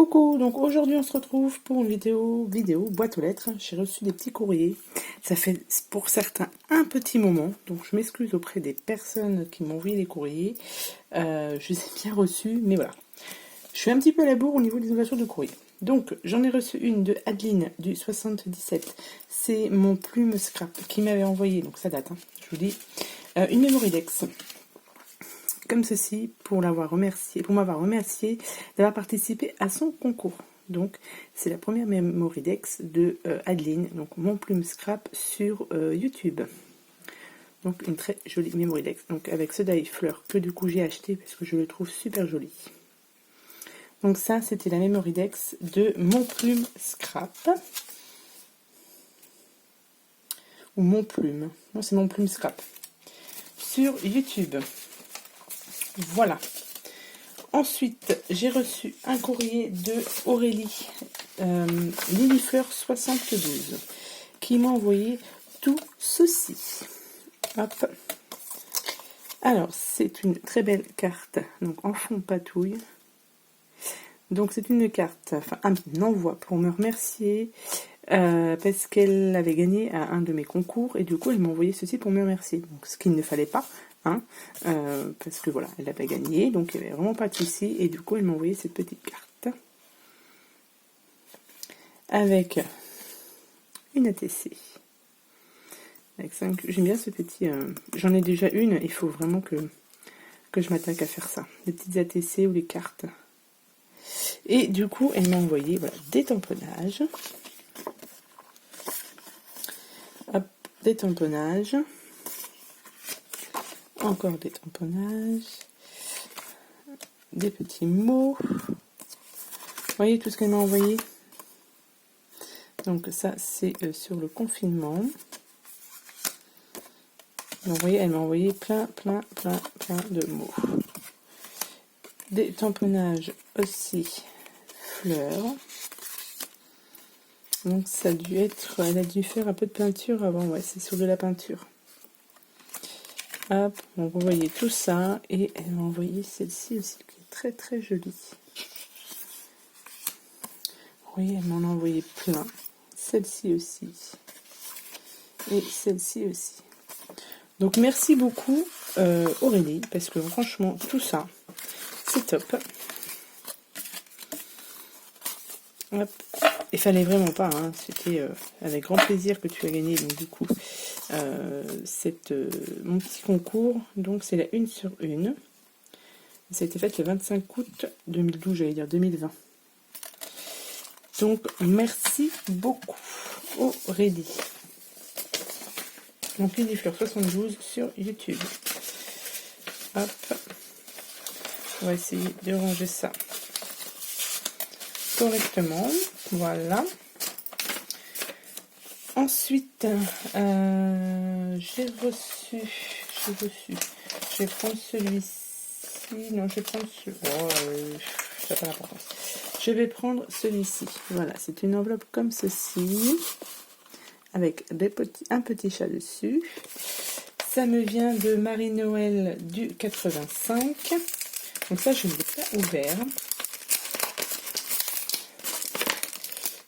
Coucou, donc aujourd'hui on se retrouve pour une vidéo boîte aux lettres. J'ai reçu des petits courriers. Ça fait pour certains un petit moment, donc je m'excuse auprès des personnes qui m'ont envoyé les courriers. Je les ai bien reçus, mais voilà. Je suis un petit peu à la bourre au niveau des ouvertures de courrier. Donc j'en ai reçu une de Adeline du 77. C'est mon plume scrap qui m'avait envoyé, donc ça date, hein, je vous dis, une Mémoridex. Comme ceci, pour m'avoir remercié d'avoir participé à son concours. Donc, c'est la première Mémoridex de Adeline, donc mon plume scrap sur YouTube. Donc, une très jolie Mémoridex. Donc, avec ce die fleur que du coup j'ai acheté parce que je le trouve super joli. Donc, ça, c'était la Mémoridex de mon plume scrap. Ou mon plume. Non, c'est mon plume scrap. Sur YouTube. Voilà. Ensuite, j'ai reçu un courrier de Aurélie, Lilifleur 72, qui m'a envoyé tout ceci. Hop. Alors, c'est une très belle carte, donc en fond patouille. Donc, c'est une carte, enfin un envoi pour me remercier, parce qu'elle avait gagné à un de mes concours, et du coup, elle m'a envoyé ceci pour me remercier. Donc, ce qu'il ne fallait pas. Hein, parce que voilà, elle avait gagné, donc il n'y avait vraiment pas de souci, et du coup elle m'a envoyé cette petite carte avec une ATC avec 5. J'aime bien ce petit, j'en ai déjà une, il faut vraiment que je m'attaque à faire ça, les petites ATC ou les cartes. Et du coup elle m'a envoyé voilà, des tamponnages, hop, des tamponnages, encore des tamponnages, des petits mots. Vous voyez tout ce qu'elle m'a envoyé. Donc ça c'est sur le confinement. Donc vous voyez, elle m'a envoyé plein de mots. Des tamponnages aussi fleurs. Donc ça a dû être, elle a dû faire un peu de peinture avant, ouais, c'est sur de la peinture. Hop, donc vous voyez tout ça, et elle m'a envoyé celle-ci aussi qui est très jolie. Vous voyez, elle m'en a envoyé plein. Celle-ci aussi. Et celle-ci aussi. Donc merci beaucoup Aurélie, parce que franchement tout ça, c'est top. Hop. Il fallait vraiment pas, hein. C'était avec grand plaisir que tu as gagné, donc du coup, mon petit concours. Donc c'est la 1 sur 1. Ça a été fait le 25 août 2012, j'allais dire 2020. Donc merci beaucoup Aurélie. Donc Lilifleur 72 sur YouTube. Hop. On va essayer de ranger ça correctement. Voilà. Ensuite, j'ai reçu. Je vais prendre celui-ci. Non, je vais prendre celui. Oh, ça n'a pas d'importance. Je vais prendre celui-ci. Voilà, c'est une enveloppe comme ceci, avec un petit chat dessus. Ça me vient de Marie-Noël du 85. Donc ça, je ne l'ai pas ouvert.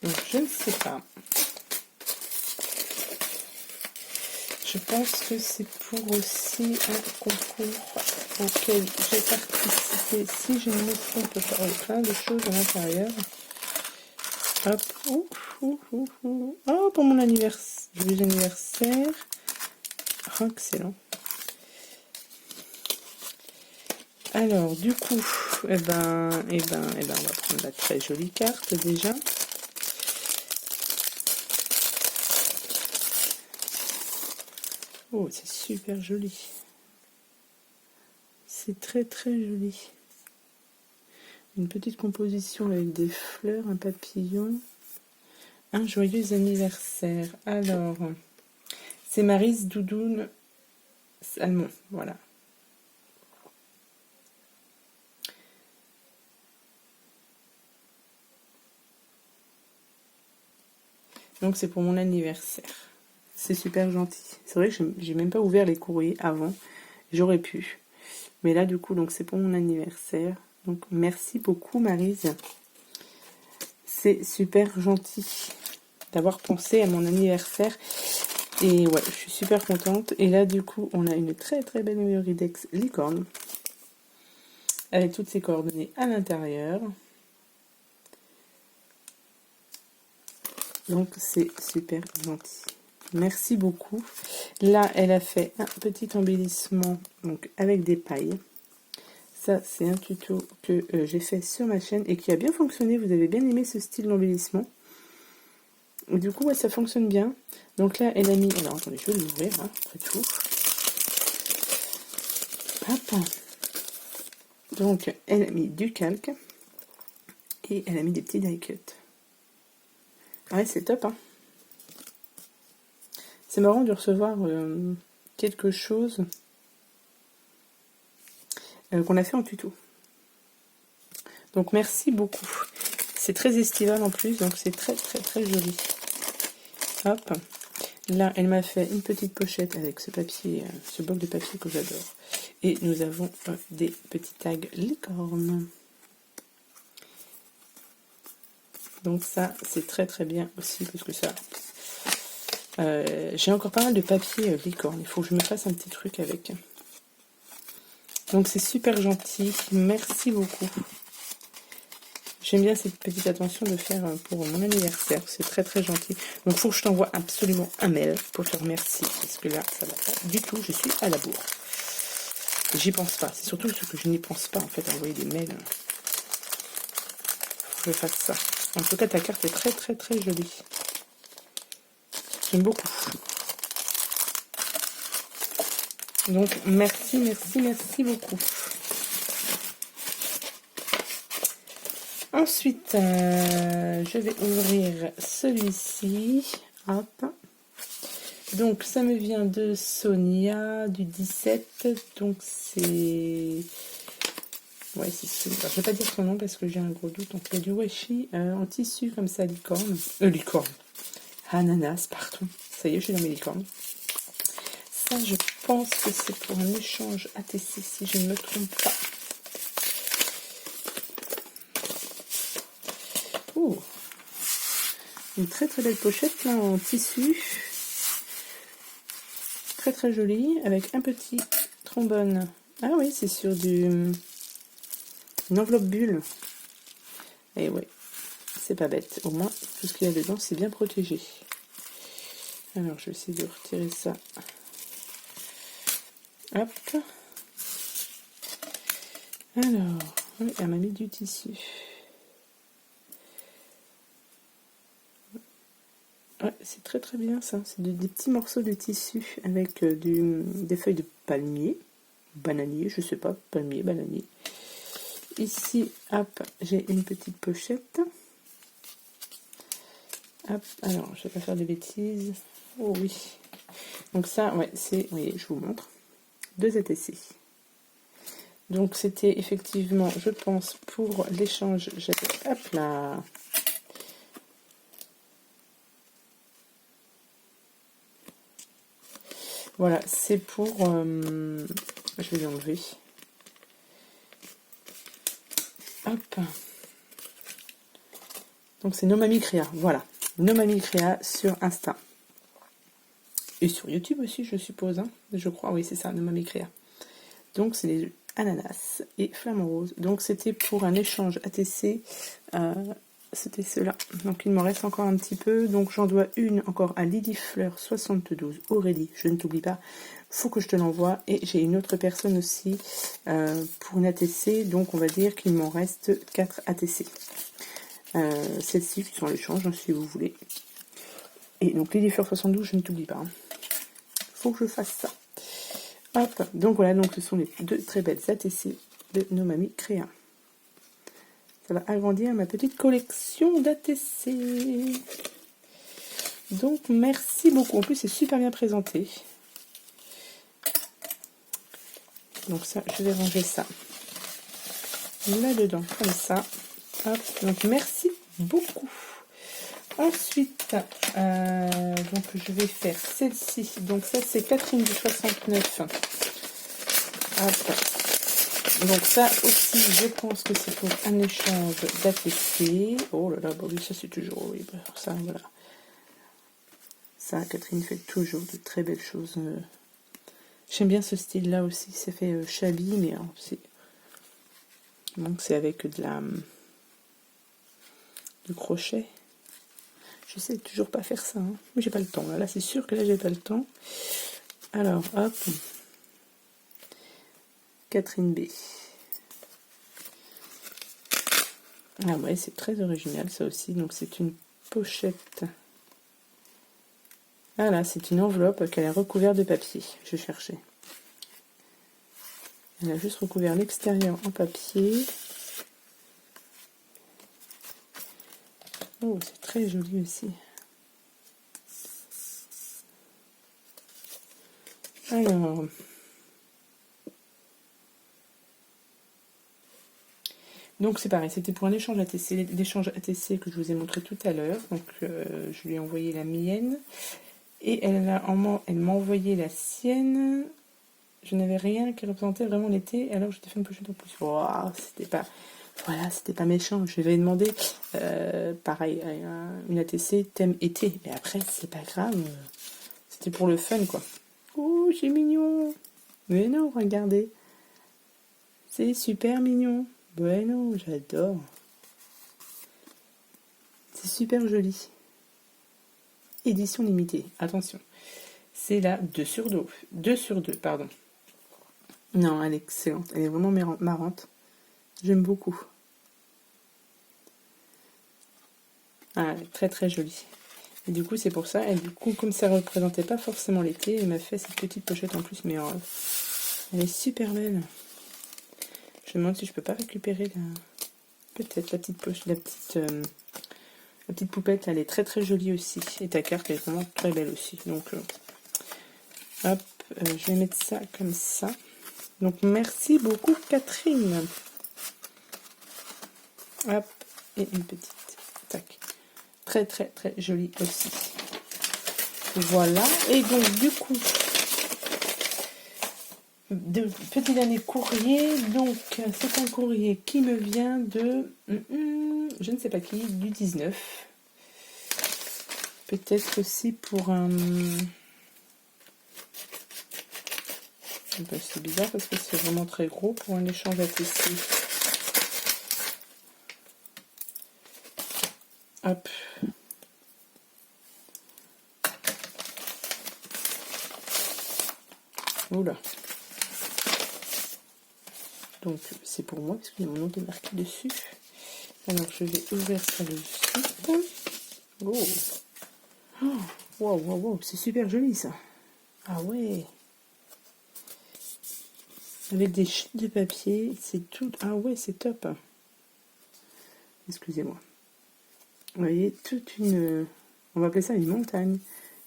Donc je ne sais pas. Je pense que c'est pour aussi un concours auquel j'ai participé. Si je ne me trompe pas, il y a plein de choses à l'intérieur. Hop. Oh, pour mon anniversaire. Joyeux anniversaire. Oh, excellent. Alors, du coup, on va prendre la très jolie carte déjà. Oh, c'est super joli. C'est très joli. Une petite composition avec des fleurs, un papillon. Un joyeux anniversaire. Alors, c'est Maryse Doudoune Salmon. Voilà. Donc, c'est pour mon anniversaire. C'est super gentil. C'est vrai que j'ai même pas ouvert les courriers avant. J'aurais pu. Mais là, du coup, donc c'est pour mon anniversaire. Donc, merci beaucoup, Maryse. c'est super gentil d'avoir pensé à mon anniversaire. Et ouais, je suis super contente. Et là, du coup, on a une très très belle Memorydex licorne. Avec toutes ses coordonnées à l'intérieur. Donc, c'est super gentil. Merci beaucoup. Là, elle a fait un petit embellissement donc avec des pailles. Ça, c'est un tuto que j'ai fait sur ma chaîne et qui a bien fonctionné. Vous avez bien aimé ce style d'embellissement. Du coup, ouais, ça fonctionne bien. Donc là, elle a mis... Alors, attendez, je vais l'ouvrir, hein, après tout. Hop. Donc, elle a mis du calque. Et elle a mis des petits die cuts. Ouais, c'est top, hein. C'est marrant de recevoir quelque chose qu'on a fait en tuto. Donc, merci beaucoup. C'est très estival en plus, donc c'est très très très joli. Hop. Là, elle m'a fait une petite pochette avec ce papier, ce bloc de papier que j'adore. Et nous avons des petits tags licorne. Donc ça, c'est très très bien aussi, parce que ça... j'ai encore pas mal de papier licorne. Il faut que je me fasse un petit truc avec. Donc c'est super gentil. Merci beaucoup. J'aime bien cette petite attention de faire pour mon anniversaire. C'est très très gentil. Donc il faut que je t'envoie absolument un mail pour te remercier. Parce que là, ça va pas du tout. Je suis à la bourre. J'y pense pas. C'est surtout ce que je n'y pense pas en fait à envoyer des mails. Faut que je fasse ça. En tout cas, ta carte est très très très jolie. J'aime beaucoup. Donc merci, merci, merci beaucoup. Ensuite, je vais ouvrir celui-ci. Hop. Donc, ça me vient de Sonia, du 17. Donc, c'est... Ouais, c'est celui-là. Je ne vais pas dire son nom parce que j'ai un gros doute. Donc, il y a du washi en tissu comme ça, licorne. Licorne. Ananas, pardon. Ça y est, je suis dans mes licornes. Ça, je pense que c'est pour un échange ATC, si je ne me trompe pas. Oh, une très très belle pochette là en tissu, très très jolie, avec un petit trombone. Ah oui, c'est sur une enveloppe bulle. Et ouais, c'est pas bête. Au moins, tout ce qu'il y a dedans, c'est bien protégé. Alors, je vais essayer de retirer ça. Hop. Alors, oui, elle m'a mis du tissu. Ouais, c'est très très bien ça. C'est des petits morceaux de tissu avec des feuilles de palmier, bananier, je sais pas, palmier, bananier. Ici, hop, j'ai une petite pochette. Hop, alors, je vais pas faire de bêtises. Oh oui. Donc ça, ouais, c'est, oui, je vous montre. 2 ATC. Donc c'était effectivement, je pense, pour l'échange. J'avais, hop là. Voilà, c'est pour... je vais l'enlever. Hop. Donc c'est Nomami Créa, voilà. Nomami Créa sur Insta. Et sur YouTube aussi, je suppose. Hein. Je crois, oui, c'est ça, Nomami Créa. Donc c'est les ananas et flamant rose. Donc c'était pour un échange ATC. C'était cela. Donc il m'en reste encore un petit peu. Donc j'en dois une encore à Lily Fleur 72. Aurélie, je ne t'oublie pas. Faut que je te l'envoie. Et j'ai une autre personne aussi pour une ATC. Donc on va dire qu'il m'en reste 4 ATC. Celles-ci qui sont à l'échange, hein, si vous voulez. Et donc Lily Fleur 72, je ne t'oublie pas. Hein. Faut que je fasse ça. Hop. Donc voilà, donc ce sont les 2 très belles ATC de Nomami Créa. Ça va agrandir ma petite collection d'ATC. Donc, merci beaucoup. En plus, c'est super bien présenté. Donc ça, je vais ranger ça là-dedans, comme ça. Hop. Donc, merci beaucoup. Ensuite, donc je vais faire celle-ci. Donc ça, c'est Catherine du 69. Hop. Donc ça aussi, je pense que c'est pour un échange d'ATC. Oh là là, bon, oui, ça c'est toujours horrible. Ça, voilà. Ça, Catherine fait toujours de très belles choses. J'aime bien ce style-là aussi. Ça fait shabby, mais c'est... Donc c'est avec du crochet. Je sais toujours pas faire ça, hein. Mais j'ai pas le temps. Là c'est sûr que là j'ai pas le temps. Alors, hop. Catherine B. Ah ouais, c'est très original ça aussi. Donc c'est une pochette. Ah là, c'est une enveloppe qu'elle a recouverte de papier. Je cherchais. Elle a juste recouvert l'extérieur en papier. Oh, c'est très joli aussi. Alors, donc c'est pareil, c'était pour un échange ATC, l'échange ATC que je vous ai montré tout à l'heure. Donc je lui ai envoyé la mienne et elle m'a envoyé la sienne. Je n'avais rien qui représentait vraiment l'été, alors je t'ai fait une pochette en plus. Wow, c'était pas méchant. Je lui avais demandé, pareil, une ATC thème été. Mais après, c'est pas grave. C'était pour le fun, quoi. Oh, c'est mignon. Mais non, regardez. C'est super mignon. Ouais, non, j'adore. C'est super joli. Édition limitée. Attention. C'est la 2 sur 2. 2 sur 2, pardon. Non, elle est excellente. Elle est vraiment marrante. J'aime beaucoup. Ah, elle est très très jolie. Et du coup, c'est pour ça. Et du coup, comme ça ne représentait pas forcément l'été, elle m'a fait cette petite pochette en plus. Mais elle est super belle. Je me demande si je peux pas récupérer peut-être la petite poche, la petite poupette. Elle est très très jolie aussi. Et ta carte est vraiment très belle aussi. Donc, hop, je vais mettre ça comme ça. Donc, merci beaucoup, Catherine. Hop, et une petite. Tac. Très très très jolie aussi. Voilà. Et donc, du coup, petit dernier courrier. Donc, c'est un courrier qui me vient de... je ne sais pas qui, du 19. Peut-être aussi pour un... Ben, c'est bizarre parce que c'est vraiment très gros pour un échange ATC. Hop. Oula. Donc c'est pour moi parce qu'il y a mon nom qui est marqué dessus. Alors je vais ouvrir ça de suite. Oh. Wow, wow, wow, c'est super joli ça. Ah ouais. Avec des chutes de papier, c'est tout. Ah ouais, c'est top. Excusez-moi. Vous voyez, toute une... On va appeler ça une montagne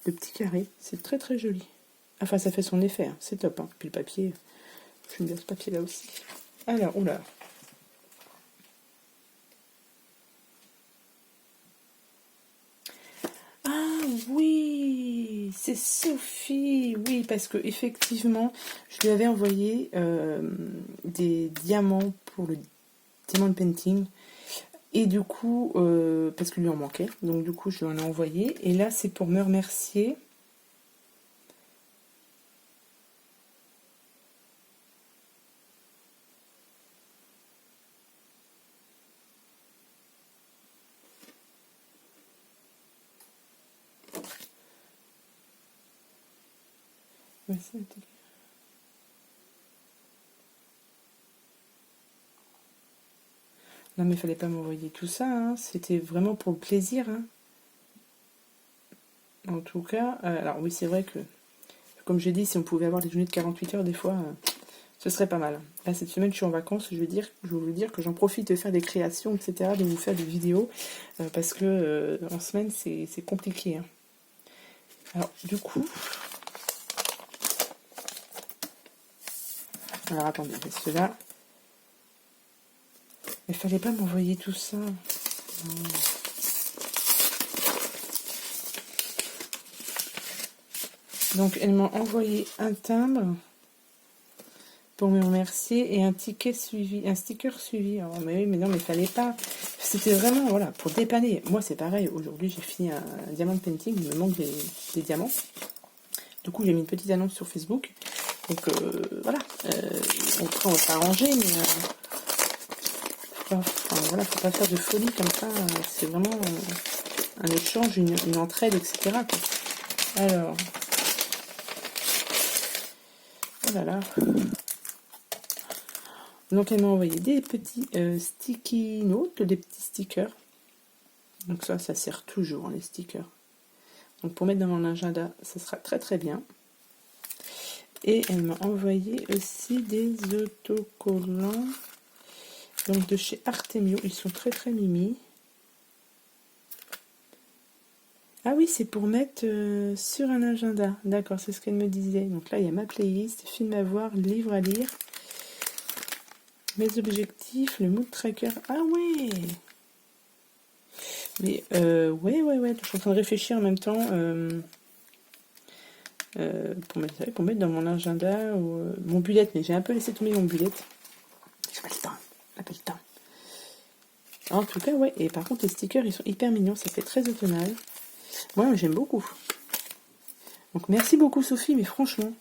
de petits carrés. C'est très très joli. Enfin, ça fait son effet, hein. C'est top. Hein. Puis le papier, j'aime bien ce papier-là aussi. Alors, oula. Ah oui, c'est Sophie. Oui, parce que effectivement, je lui avais envoyé des diamants pour le diamond painting. Et du coup, parce qu'il lui en manquait, donc du coup, je lui en ai envoyé. Et là, c'est pour me remercier. Non, mais il fallait pas m'envoyer tout ça, hein. C'était vraiment pour le plaisir. Hein. En tout cas, alors oui, c'est vrai que, comme j'ai dit, si on pouvait avoir des journées de 48 heures, des fois, ce serait pas mal. Là, cette semaine, je suis en vacances, je veux vous dire que j'en profite de faire des créations, etc., de vous faire des vidéos, parce que en semaine, c'est compliqué. Hein. Alors, du coup... Alors, attendez, parce que là... Il fallait pas m'envoyer tout ça. Non. Donc, elle m'a envoyé un timbre pour me remercier et un ticket suivi, un sticker suivi. Oh, mais oui, mais non, mais fallait pas. C'était vraiment, voilà, pour dépanner. Moi, c'est pareil. Aujourd'hui, j'ai fini un diamant painting. Il me manque des diamants. Du coup, j'ai mis une petite annonce sur Facebook. Donc, voilà. On va s'arranger, mais voilà, faut pas faire de folie comme ça. C'est vraiment un échange, une entraide, etc. quoi. Alors, oh là là. Donc elle m'a envoyé des petits sticky notes, des petits stickers. Donc ça sert toujours, les stickers. Donc pour mettre dans mon agenda, ça sera très très bien. Et elle m'a envoyé aussi des autocollants. Donc de chez Artemio, ils sont très très mimi. Ah oui, c'est pour mettre sur un agenda. D'accord, c'est ce qu'elle me disait. Donc là, il y a ma playlist, film à voir, livre à lire. Mes objectifs, le mood tracker. Ah ouais. Mais ouais. Je suis en train de réfléchir en même temps pour mettre dans mon agenda ou mon bullet. Mais j'ai un peu laissé tomber mon bullet. J'ai pas le temps. J'ai pas le temps. En tout cas, ouais. Et par contre, les stickers, ils sont hyper mignons. Ça fait très automnal. Moi, j'aime beaucoup. Donc merci beaucoup Sophie. Mais franchement.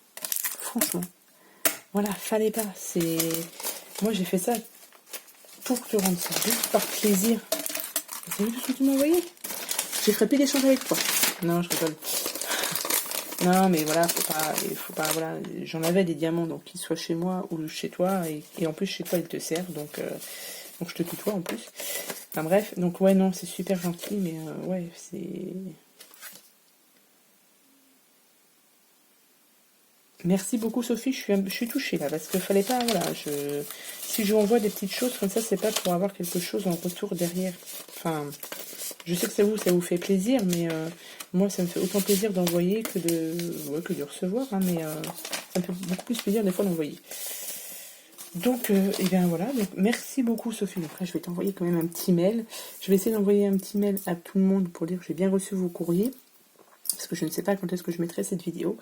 Voilà, fallait pas. Moi, j'ai fait ça pour te rendre ça, juste par plaisir. T'as vu tout ce que tu m'as envoyé? J'ai ferai plus d'échange avec toi. Non, je rigole. Non, mais voilà, faut pas, voilà. J'en avais des diamants, donc qu'ils soient chez moi ou chez toi, et en plus chez toi, ils te servent, donc je te tutoie en plus. Enfin bref, donc ouais, non, c'est super gentil, mais ouais, c'est... Merci beaucoup Sophie, je suis touchée là, parce qu'il fallait pas, voilà, si je vous envoie des petites choses comme ça, c'est pas pour avoir quelque chose en retour derrière. Enfin, je sais que ça vous fait plaisir, mais moi ça me fait autant plaisir d'envoyer que de recevoir, hein, mais ça me fait beaucoup plus plaisir des fois d'envoyer. Donc, et bien voilà, donc merci beaucoup Sophie. Donc là, je vais t'envoyer quand même un petit mail. Je vais essayer d'envoyer un petit mail à tout le monde pour dire que j'ai bien reçu vos courriers. Parce que je ne sais pas quand est-ce que je mettrai cette vidéo.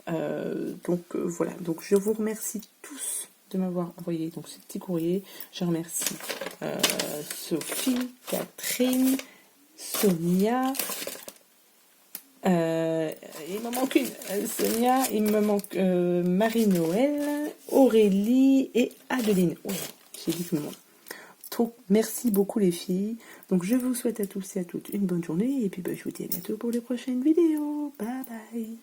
Voilà, donc je vous remercie tous de m'avoir envoyé donc ce petit courrier. Je remercie Sophie, Catherine, Sonia. Il me manque une. Sonia, il me manque Marie-Noël, Aurélie et Adeline. Ouais, j'ai dit tout le monde. Donc, merci beaucoup les filles. Donc, je vous souhaite à tous et à toutes une bonne journée. Et puis, je vous dis à bientôt pour les prochaines vidéos. Bye bye.